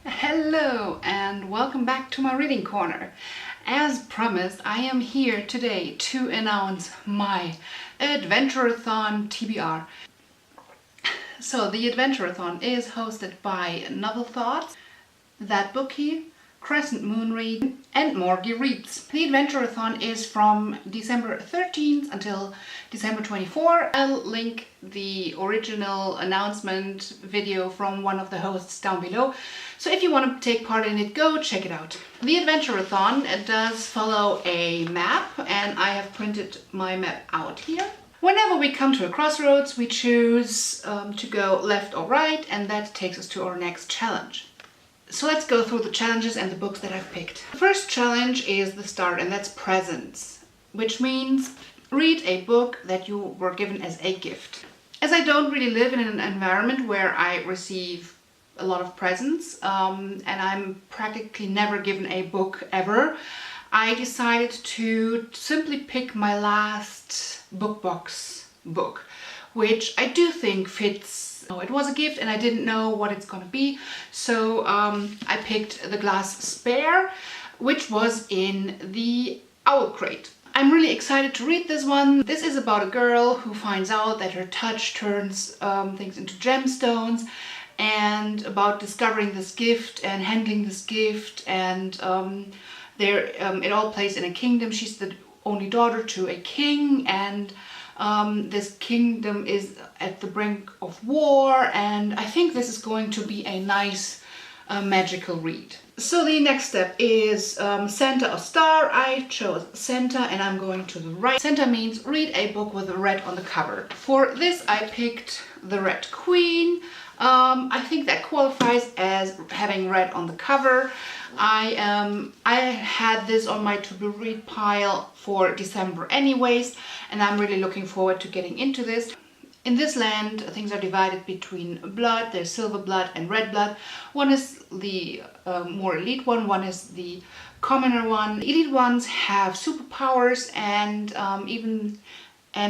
Hello and welcome back to my reading corner. As promised, I am here today to announce my Adventureathon TBR. So the Adventureathon is hosted by Novel Thoughts, That Bookie, Crescent Moon Read and Morgie Reads. The Adventureathon is from December 13th until December 24th. I'll link the original announcement video from one of the hosts down below. So if you want to take part in it, go check it out. The Adventureathon does follow a map, and I have printed my map out here. Whenever we come to a crossroads, we choose to go left or right, and that takes us to our next challenge. So let's go through the challenges and the books that I've picked. The first challenge is the start, and that's presents, which means read a book that you were given as a gift. As I don't really live in an environment where I receive a lot of presents, and I'm practically never given a book ever, I decided to simply pick my last book box book, which I do think fits. It was a gift and I didn't know what it's gonna be, so I picked The Glass Spare, which was in the Owl Crate. I'm really excited to read this one. This is about a girl who finds out that her touch turns things into gemstones, and about discovering this gift and handling this gift, and it all plays in a kingdom. She's the only daughter to a king, and this kingdom is at the brink of war, and I think this is going to be a nice magical read. So the next step is center or star. I chose center and I'm going to the right. Center means read a book with red on the cover. For this I picked The Red Queen. I think that qualifies as having red on the cover. I had this on my to-be read pile for December anyways, and I'm really looking forward to getting into this. In this land, things are divided between blood. There's silver blood and red blood. One is the more elite one is the commoner one. The elite ones have superpowers, and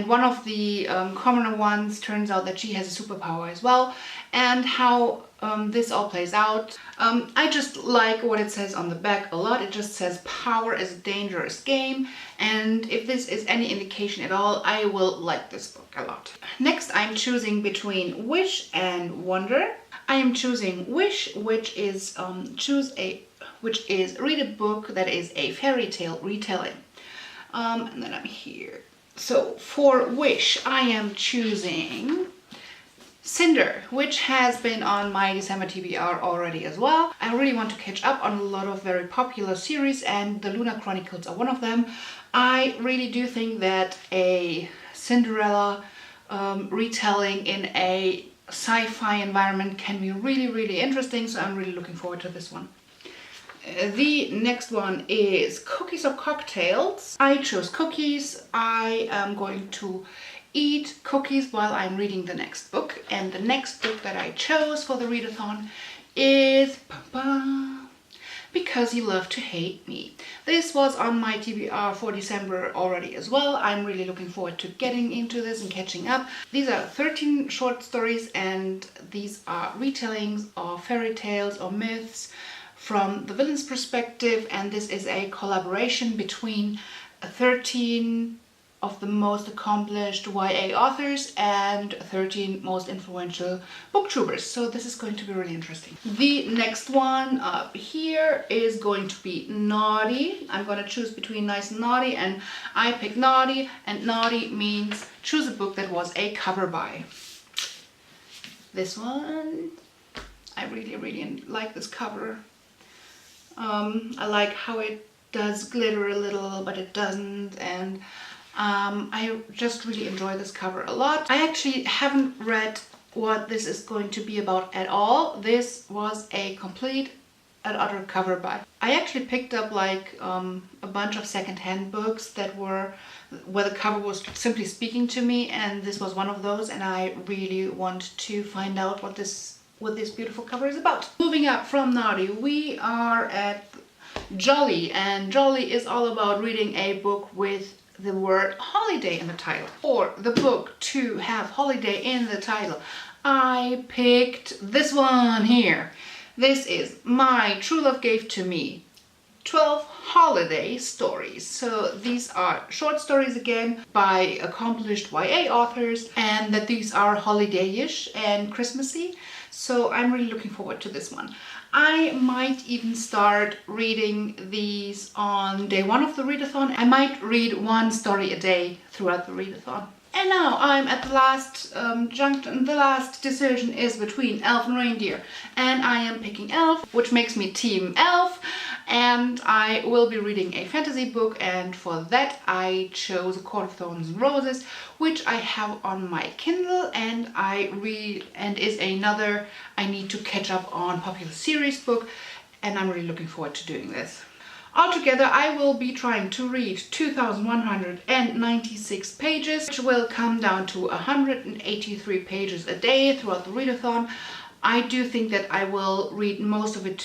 one of the commoner ones turns out that she has a superpower as well. And how this all plays out, I just like what it says on the back a lot. It just says power is a dangerous game, and if this is any indication at all, I will like this book a lot. Next, I'm choosing between Wish and Wonder. I am choosing Wish, which is read a book that is a fairy tale retelling. And then I'm here. So for Wish, I am choosing Cinder, which has been on my December TBR already as well. I really want to catch up on a lot of very popular series, and the Lunar Chronicles are one of them. I really do think that a Cinderella retelling in a sci-fi environment can be really, really interesting, so I'm really looking forward to this one. The next one is Cookies or Cocktails. I chose cookies. I am going to eat cookies while I'm reading the next book, and the next book that I chose for the readathon is Because You Love to Hate Me. This was on my TBR for December already as well. I'm really looking forward to getting into this and catching up. These are 13 short stories, and these are retellings of fairy tales or myths from the villain's perspective, and this is a collaboration between 13 of the most accomplished YA authors and 13 most influential booktubers. So this is going to be really interesting. The next one up here is going to be Naughty. I'm going to choose between nice and naughty, and I picked Naughty, and naughty means choose a book that was a cover buy. This one, I really, really like this cover. I like how it does glitter a little, but it doesn't, and I just really enjoy this cover a lot. I actually haven't read what this is going to be about at all. This was a complete and utter cover buy. I actually picked up like a bunch of secondhand books that were where the cover was simply speaking to me, and this was one of those, and I really want to find out what this beautiful cover is about. Moving up from Naughty, we are at Jolly, and Jolly is all about reading a book with the word holiday in the title, or the book to have holiday in the title. I picked this one here. This is My True Love Gave to Me 12 holiday stories. So these are short stories again by accomplished YA authors, and that these are holiday-ish and Christmassy. So I'm really looking forward to this one. I might even start reading these on day one of the readathon. I might read one story a day throughout the readathon. And now I'm at the last junction. The last decision is between elf and reindeer, and I am picking elf, which makes me team elf, and I will be reading a fantasy book, and for that I chose A Court of Thorns and Roses, which I have on my Kindle, and is another I need to catch up on popular series book, and I'm really looking forward to doing this. Altogether, I will be trying to read 2,196 pages, which will come down to 183 pages a day throughout the readathon. I do think that I will read most of it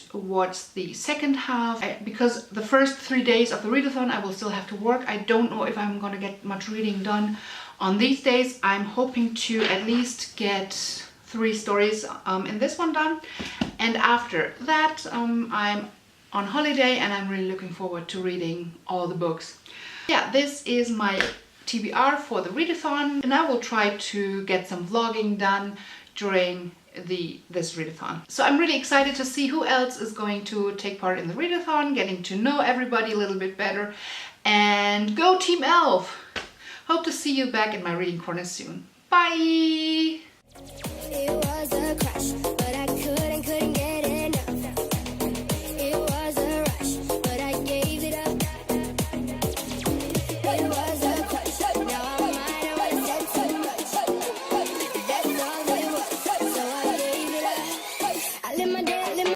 towards the second half, because the first 3 days of the readathon I will still have to work. I don't know if I'm going to get much reading done on these days. I'm hoping to at least get 3 stories in this one done, and after that I'm on holiday, and I'm really looking forward to reading all the books. Yeah, this is my TBR for the readathon, and I will try to get some vlogging done during this readathon. So I'm really excited to see who else is going to take part in the readathon, getting to know everybody a little bit better, and go Team Elf! Hope to see you back in my reading corner soon. Bye! It was a crash.